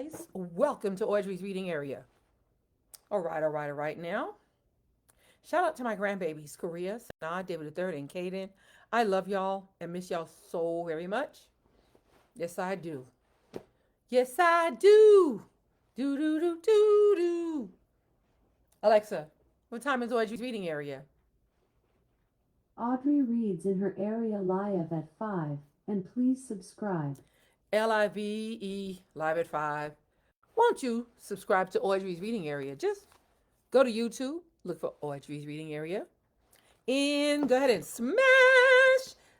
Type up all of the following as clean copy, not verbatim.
guys. Welcome to Audrey's Reading Area. All right now. Shout out to my grandbabies, Korea, Sanaa, David III, and Caden. I love y'all and miss y'all so very much. Yes, I do. Yes, I do. Do, do, do, do, do. Alexa, what time is Audrey's Reading Area? Audrey reads in her area live at 5, and please subscribe. LIVE, live at 5. Won't you subscribe to Audrey's Reading Area? Just go to YouTube, look for Audrey's Reading Area, and go ahead and smash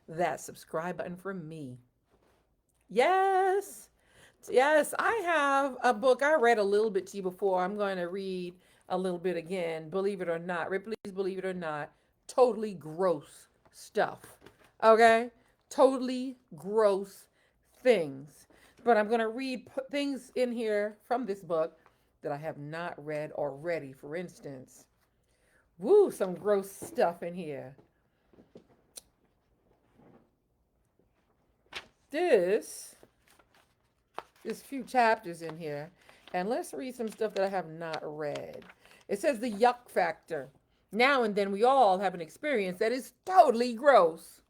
that subscribe button for me. Yes, yes, I have a book. I read a little bit to you before. I'm going to read a little bit again. Believe it or not, Ripley's Believe It or Not, totally gross stuff. Okay? Totally gross things. But I'm going to read things in here from this book that I have not read already. For instance, woo, some gross stuff in here. This, there's a few chapters in here, and let's read some stuff that I have not read. It says the yuck factor. Now and then we all have an experience that is totally gross.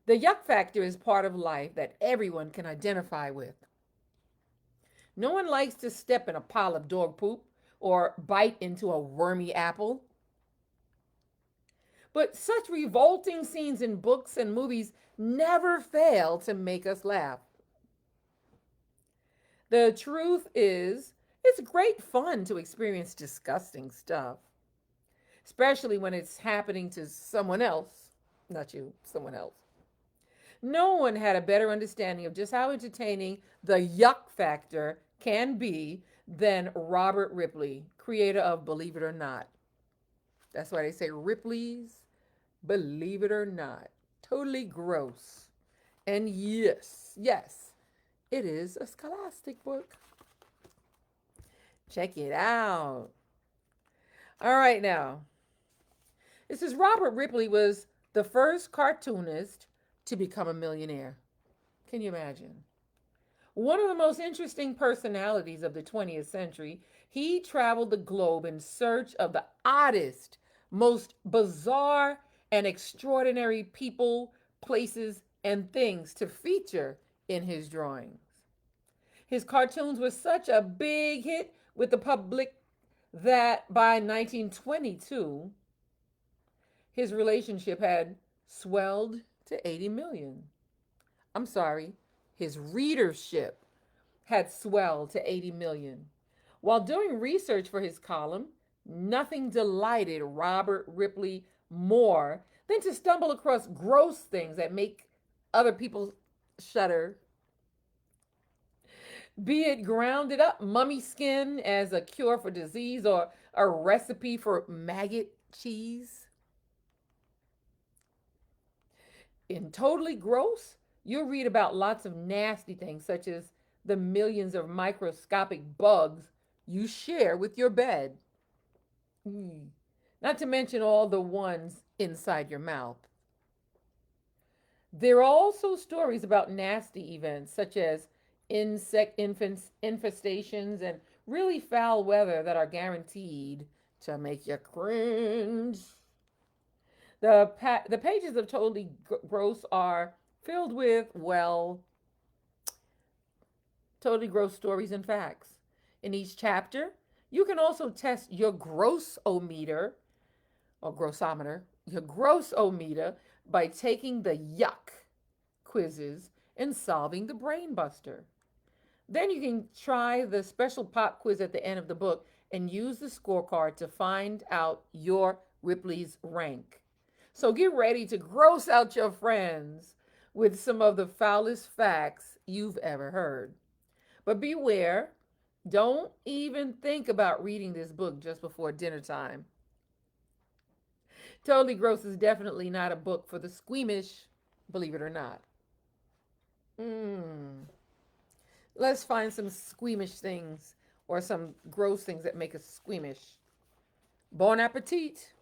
The yuck factor is part of life that everyone can identify with. No one likes to step in a pile of dog poop or bite into a wormy apple. But such revolting scenes in books and movies never fail to make us laugh. The truth is, it's great fun to experience disgusting stuff, especially when it's happening to someone else. Not you, someone else. No one had a better understanding of just how entertaining the yuck factor can be than Robert Ripley, creator of Believe It or Not. That's why they say Ripley's Believe It or Not. Totally gross. And yes, it is a scholastic book. Check it out. All right, now. It says Robert Ripley was the first cartoonist to become a millionaire. Can you imagine? One of the most interesting personalities of the 20th century, he traveled the globe in search of the oddest, most bizarre, and extraordinary people, places, and things to feature in his drawings. His cartoons were such a big hit with the public that by 1922, his relationship had swelled to 80 million. I'm sorry, his readership had swelled to 80 million. While doing research for his column, nothing delighted Robert Ripley more than to stumble across gross things that make other people shudder. Be it grounded up mummy skin as a cure for disease or a recipe for maggot cheese. In Totally Gross, you'll read about lots of nasty things, such as the millions of microscopic bugs you share with your bed. Not to mention all the ones inside your mouth. There are also stories about nasty events, such as insect infestations and really foul weather that are guaranteed to make you cringe. The pages of Totally Gross are filled with, well, totally gross stories and facts. In each chapter, you can also test your grossometer or grossometer, your grossometer by taking the yuck quizzes and solving the brain buster. Then you can try the special pop quiz at the end of the book and use the scorecard to find out your Ripley's rank. So get ready to gross out your friends with some of the foulest facts you've ever heard. But beware, don't even think about reading this book just before dinner time. Totally Gross is definitely not a book for the squeamish, believe it or not. Let's find some squeamish things or some gross things that make us squeamish. Bon appetit.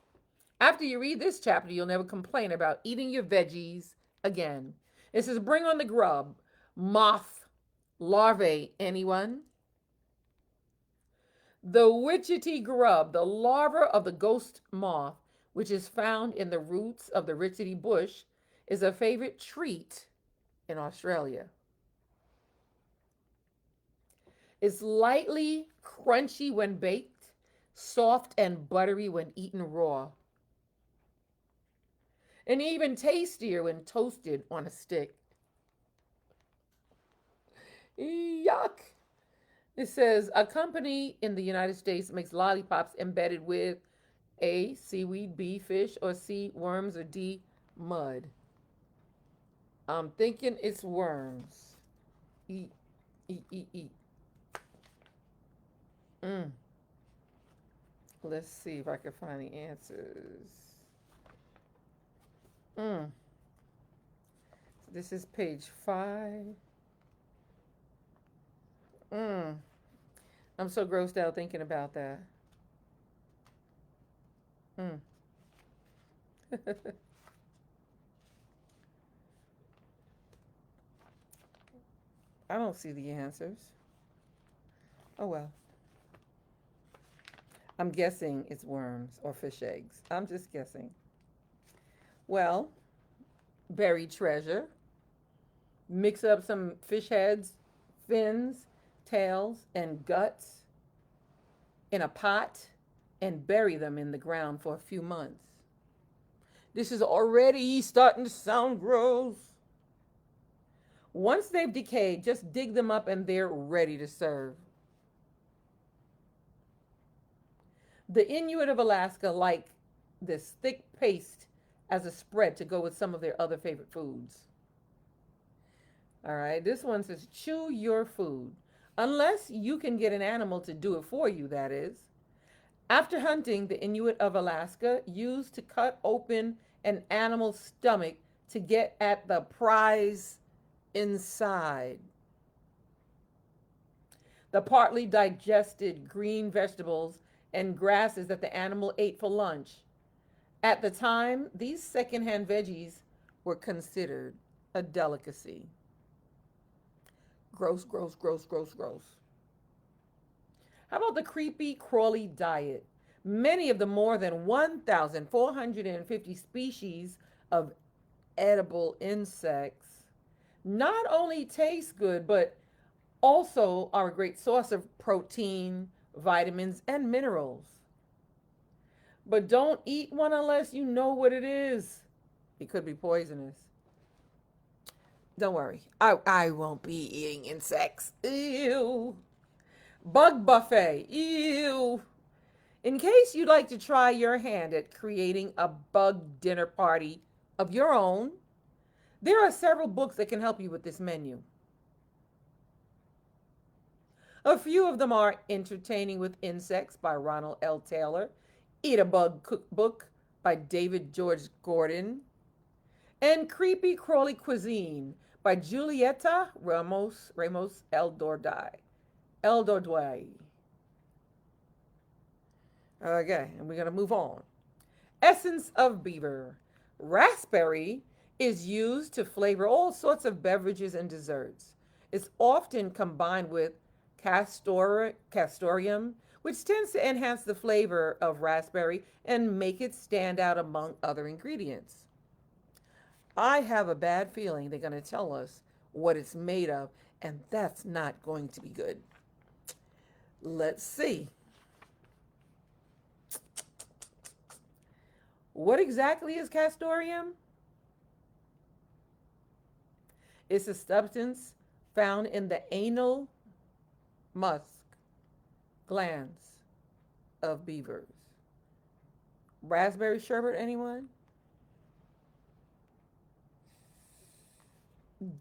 After you read this chapter, you'll never complain about eating your veggies again. It says, bring on the grub. Moth larvae, anyone? The witchetty grub, the larva of the ghost moth, which is found in the roots of the richety bush, is a favorite treat in Australia. It's lightly crunchy when baked, soft and buttery when eaten raw, and even tastier when toasted on a stick. Yuck. It says a company in the United States makes lollipops embedded with A, seaweed, B, fish, or C, worms, or D, mud. I'm thinking it's worms. Eat, eat, eat, eat. Let's see if I can find the answers. So this is page 5. I'm so grossed out thinking about that. I don't see the answers. Oh well. I'm guessing it's worms or fish eggs. I'm just guessing. Well, buried treasure. Mix up some fish heads, fins, tails, and guts in a pot and bury them in the ground for a few months. This is already starting to sound gross. Once they've decayed, just dig them up and they're ready to serve. The Inuit of Alaska like this thick paste as a spread to go with some of their other favorite foods. All right, this one says chew your food. Unless you can get an animal to do it for you, that is. After hunting, the Inuit of Alaska used to cut open an animal's stomach to get at the prize inside. The partly digested green vegetables and grasses that the animal ate for lunch. At the time, these secondhand veggies were considered a delicacy. Gross, gross, gross, gross, gross. How about the creepy crawly diet? Many of the more than 1,450 species of edible insects not only taste good, but also are a great source of protein, vitamins, and minerals. But don't eat one unless you know what it is. It could be poisonous. Don't worry, I won't be eating insects. Ew. Bug buffet. Ew. In case you'd like to try your hand at creating a bug dinner party of your own, there are several books that can help you with this menu. A few of them are Entertaining with Insects by Ronald L. Taylor, Eat a Bug Cookbook by David George Gordon, and Creepy Crawly Cuisine by Julieta Ramos Eldordai. Okay, and we're going to move on. Essence of beaver. Raspberry is used to flavor all sorts of beverages and desserts. It's often combined with castoreum, which tends to enhance the flavor of raspberry and make it stand out among other ingredients. I have a bad feeling they're going to tell us what it's made of, and that's not going to be good. Let's see. What exactly is castoreum? It's a substance found in the anal musk glands of beavers. Raspberry sherbet, anyone?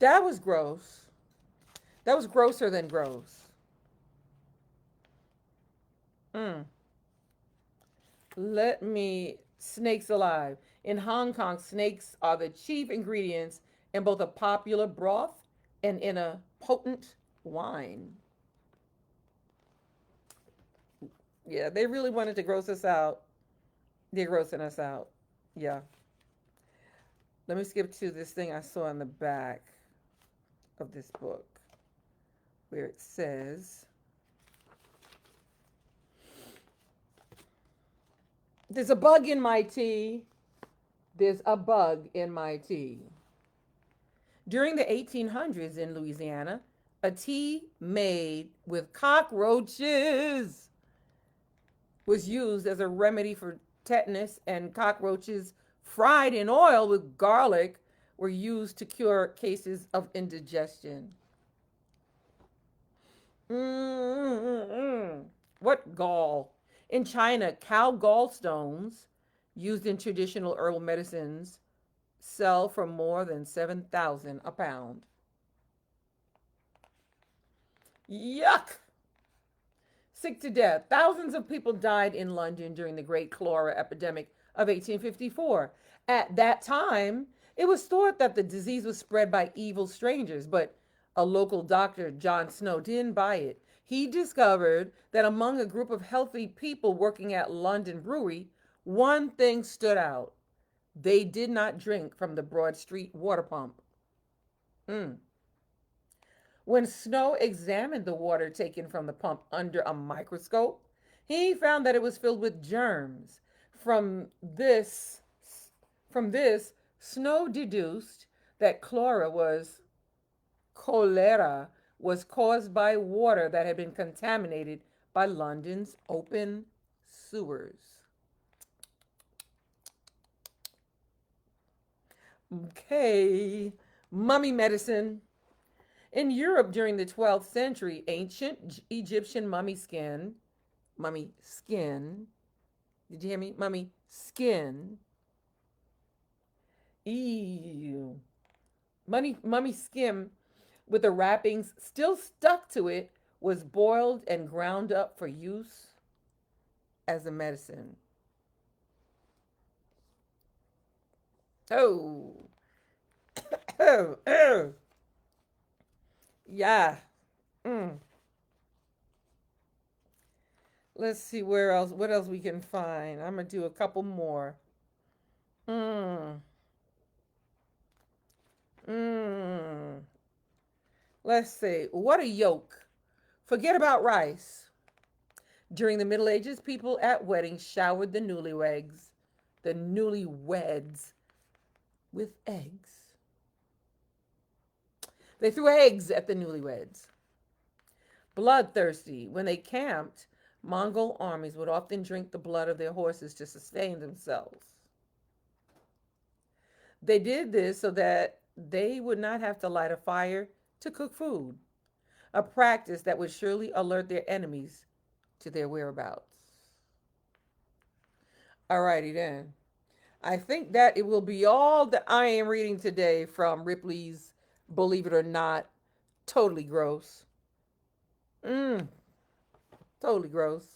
That was gross. That was grosser than gross. Snakes alive. In Hong Kong, snakes are the chief ingredients in both a popular broth and in a potent wine. Yeah, they really wanted to gross us out. They're grossing us out. Yeah. Let me skip to this thing I saw in the back of this book where it says, There's a bug in my tea. There's a bug in my tea. During the 1800s in Louisiana, a tea made with cockroaches was used as a remedy for tetanus, and cockroaches fried in oil with garlic were used to cure cases of indigestion. Mm-mm-mm. What gall? In China, cow gallstones used in traditional herbal medicines sell for more than 7,000 a pound. Yuck! Sick to death. Thousands of people died in London during the Great Cholera epidemic of 1854. At that time, it was thought that the disease was spread by evil strangers, but a local doctor, John Snow, didn't buy it. He discovered that among a group of healthy people working at London Brewery, one thing stood out. They did not drink from the Broad Street water pump. Mm. When Snow examined the water taken from the pump under a microscope, he found that it was filled with germs. From this, from this, Snow deduced that cholera was caused by water that had been contaminated by London's open sewers. Okay, mummy medicine. In Europe during the 12th century, ancient Egyptian mummy skin, did you hear me? Mummy skin, ew, mummy skin with the wrappings still stuck to it was boiled and ground up for use as a medicine. Oh, oh, oh. Yeah. Mm. Let's see where else. What else we can find? I'm gonna do a couple more. Mm. Mm. Let's see. What a yolk. Forget about rice. During the Middle Ages, people at weddings showered the newlyweds, with eggs. They threw eggs at the newlyweds. Bloodthirsty. When they camped, Mongol armies would often drink the blood of their horses to sustain themselves. They did this so that they would not have to light a fire to cook food, a practice that would surely alert their enemies to their whereabouts. Alrighty then. I think that it will be all that I am reading today from Ripley's Believe It or Not, Totally Gross. Totally gross.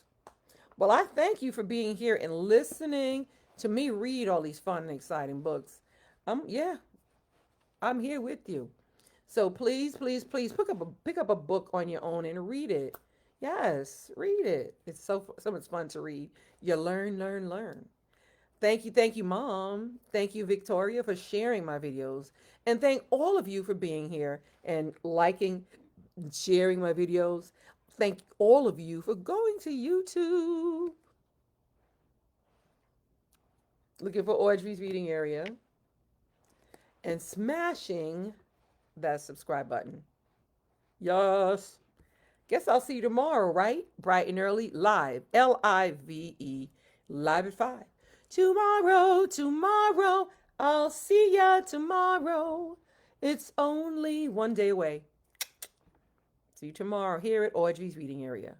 Well, I thank you for being here and listening to me read all these fun and exciting books. Yeah, I'm here with you. So please, please, please pick up a book on your own and read it. Yes, read it. It's so much fun to read. You learn, learn, learn. Thank you, Mom. Thank you, Victoria, for sharing my videos. And thank all of you for being here and liking and sharing my videos. Thank all of you for going to YouTube, looking for Audrey's Reading Area, and smashing that subscribe button. Yes. Guess I'll see you tomorrow, right? Bright and early, live. Live, live at 5. Tomorrow, I'll see ya tomorrow. It's only one day away. See you tomorrow here at Audrey's Reading Area.